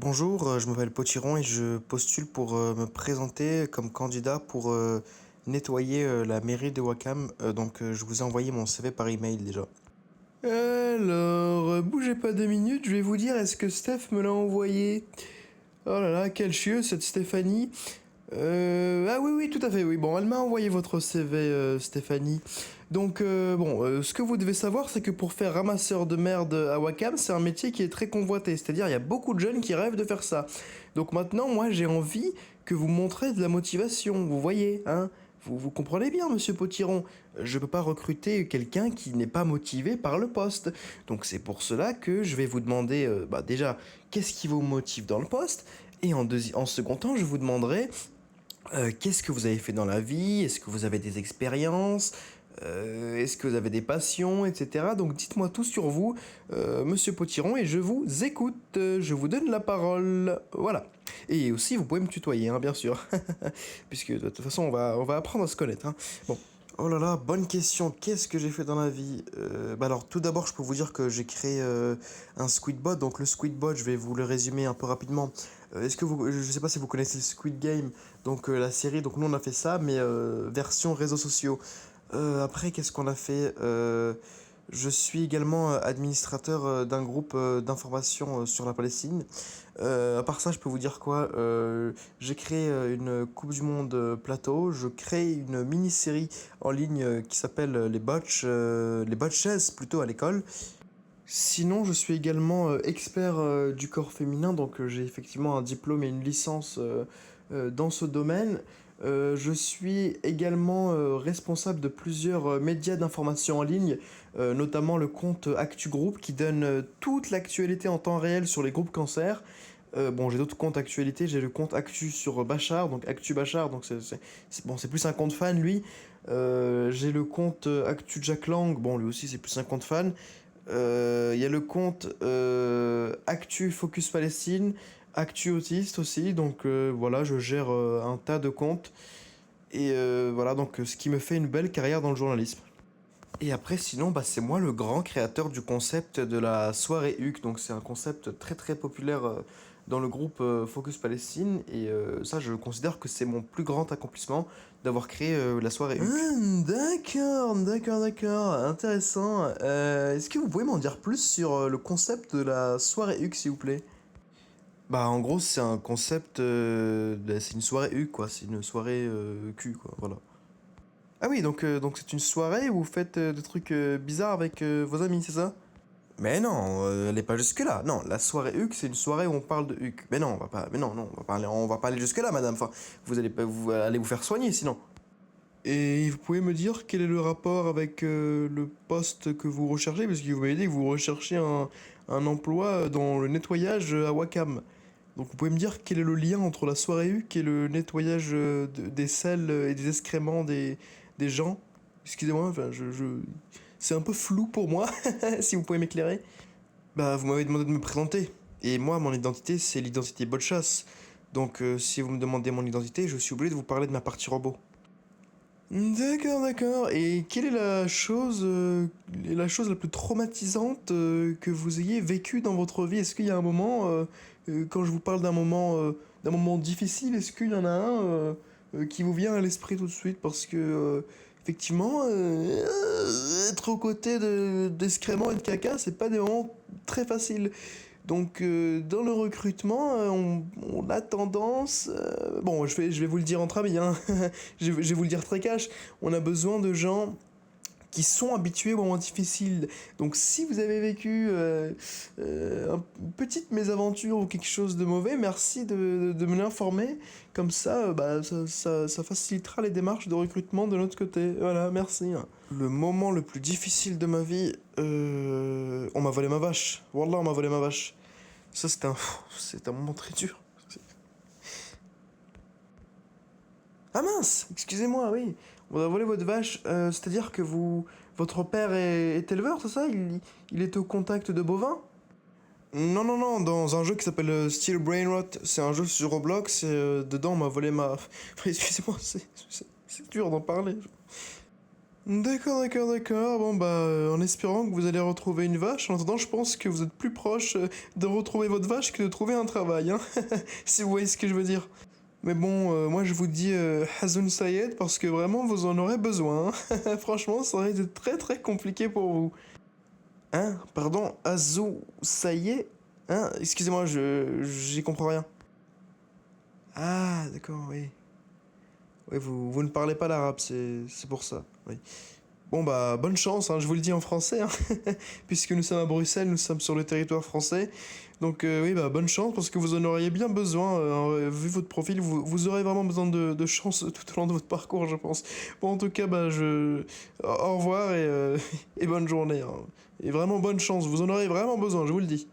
Bonjour, je m'appelle Potiron et je postule pour me présenter comme candidat pour nettoyer la mairie de Wakam. Je vous ai envoyé mon CV par email déjà. Alors, bougez pas 2 minutes, je vais vous dire est-ce que Steph me l'a envoyé. Oh là là, quelle chieuse cette Stéphanie. Ah oui, oui, tout à fait, oui. Bon, elle m'a envoyé votre CV, Stéphanie. Ce que vous devez savoir, c'est que pour faire ramasseur de merde à Wakam, c'est un métier qui est très convoité. C'est-à-dire, il y a beaucoup de jeunes qui rêvent de faire ça. Donc maintenant, moi, j'ai envie que vous montrez de la motivation, vous voyez, hein. Vous comprenez bien, monsieur Potiron. Je peux pas recruter quelqu'un qui n'est pas motivé par le poste. Donc c'est pour cela que je vais vous demander, déjà, qu'est-ce qui vous motive dans le poste? Et en second temps, je vous demanderai qu'est-ce que vous avez fait dans la vie? Est-ce que vous avez des expériences? Est-ce que vous avez des passions, etc. Donc dites-moi tout sur vous, monsieur Potiron, et je vous écoute. Je vous donne la parole. Voilà. Et aussi, vous pouvez me tutoyer, hein, bien sûr. Puisque de toute façon, on va apprendre à se connaître. Hein. Bon. Oh là là, bonne question. Qu'est-ce que j'ai fait dans la vie? Alors, tout d'abord, je peux vous dire que j'ai créé un Squidbot. Donc, le Squidbot, je vais vous le résumer un peu rapidement. Je sais pas si vous connaissez le Squid Game, la série. Donc, nous, on a fait ça, mais version réseaux sociaux. Après, qu'est-ce qu'on a fait? Je suis également administrateur d'un groupe d'information sur la Palestine. À part ça, je peux vous dire quoi? J'ai créé une Coupe du Monde plateau. Je crée une mini-série en ligne qui s'appelle les Botches plutôt à l'école. Sinon, je suis également expert du corps féminin, j'ai effectivement un diplôme et une licence dans ce domaine. Je suis également responsable de plusieurs médias d'information en ligne, notamment le compte Actu Group qui donne toute l'actualité en temps réel sur les groupes cancer. J'ai d'autres comptes actualité, j'ai le compte Actu sur Bachar, donc Actu Bachar, c'est plus un compte fan lui. J'ai le compte Actu Jack Lang, bon lui aussi c'est plus un compte fan. Il y a le compte Actu Focus Palestine, Actu Autiste aussi, voilà, je gère un tas de comptes, ce qui me fait une belle carrière dans le journalisme. Et après, sinon, c'est moi le grand créateur du concept de la soirée HUC. Donc, c'est un concept très très populaire dans le groupe Focus Palestine. Ça, je considère que c'est mon plus grand accomplissement d'avoir créé la soirée HUC. D'accord. Intéressant. Est-ce que vous pouvez m'en dire plus sur le concept de la soirée HUC, s'il vous plaît? Bah, en gros, c'est un concept. C'est une soirée HUC, quoi. C'est une soirée cul, quoi. Voilà. Ah oui, donc c'est une soirée où vous faites des trucs bizarres avec vos amis, c'est ça? Mais non, elle est pas jusque-là. Non, la soirée HUC, c'est une soirée où on parle de HUC. Mais non, on va pas. Mais non, on va pas aller jusque-là, madame. Enfin, vous allez vous faire soigner sinon. Et vous pouvez me dire quel est le rapport avec le poste que vous recherchez? Parce que vous m'avez dit que vous recherchez un emploi dans le nettoyage à Wakam. Donc vous pouvez me dire quel est le lien entre la soirée HUC et le nettoyage des selles et des excréments des gens? Excusez-moi, c'est un peu flou pour moi, si vous pouvez m'éclairer. Bah, vous m'avez demandé de me présenter. Et moi, mon identité, c'est l'identité Botchas. Si vous me demandez mon identité, je suis obligé de vous parler de ma partie robot. D'accord. Et quelle est la chose la plus traumatisante que vous ayez vécue dans votre vie? Est-ce qu'il y a un moment, quand je vous parle d'un moment difficile, est-ce qu'il y en a un qui vous vient à l'esprit tout de suite? Parce que, effectivement, être aux côtés d'excréments et de caca, c'est pas des moments très faciles. Dans le recrutement, on a tendance... je vais vous le dire entre amis, hein. Je vais vous le dire très cash. On a besoin de gens qui sont habitués aux moments difficiles. Donc si vous avez vécu une petite mésaventure ou quelque chose de mauvais, merci de me l'informer. Comme ça, ça facilitera les démarches de recrutement de notre côté. Voilà, merci. Le moment le plus difficile de ma vie, on m'a volé ma vache. Wallah, on m'a volé ma vache. Ça, c'est un moment très dur. Ah mince, excusez-moi, oui. On a volé votre vache. C'est-à-dire que votre père est éleveur, c'est ça? Il est au contact de bovins? Non, dans un jeu qui s'appelle Steel Brain Rot. C'est un jeu sur Roblox et dedans on m'a volé ma... Excusez-moi, c'est dur d'en parler. D'accord, d'accord, d'accord. Bon, bah, en espérant que vous allez retrouver une vache. En attendant, je pense que vous êtes plus proche de retrouver votre vache que de trouver un travail, hein. Si vous voyez ce que je veux dire. Mais bon, moi je vous dis Hazoun Sayed parce que vraiment vous en aurez besoin, hein. Franchement, ça aurait été très très compliqué pour vous. Hein? Pardon, Azou Sayed? Hein? Excusez-moi, j'y comprends rien. Ah, d'accord, oui. Oui, vous ne parlez pas l'arabe, c'est pour ça. Oui. Bon bah bonne chance, hein, je vous le dis en français, hein, puisque nous sommes à Bruxelles, nous sommes sur le territoire français. Donc oui bah bonne chance parce que vous en auriez bien besoin, vu votre profil, vous aurez vraiment besoin de chance tout au long de votre parcours je pense. Bon en tout cas bah au revoir et, et bonne journée, hein. Et vraiment bonne chance, vous en aurez vraiment besoin, je vous le dis.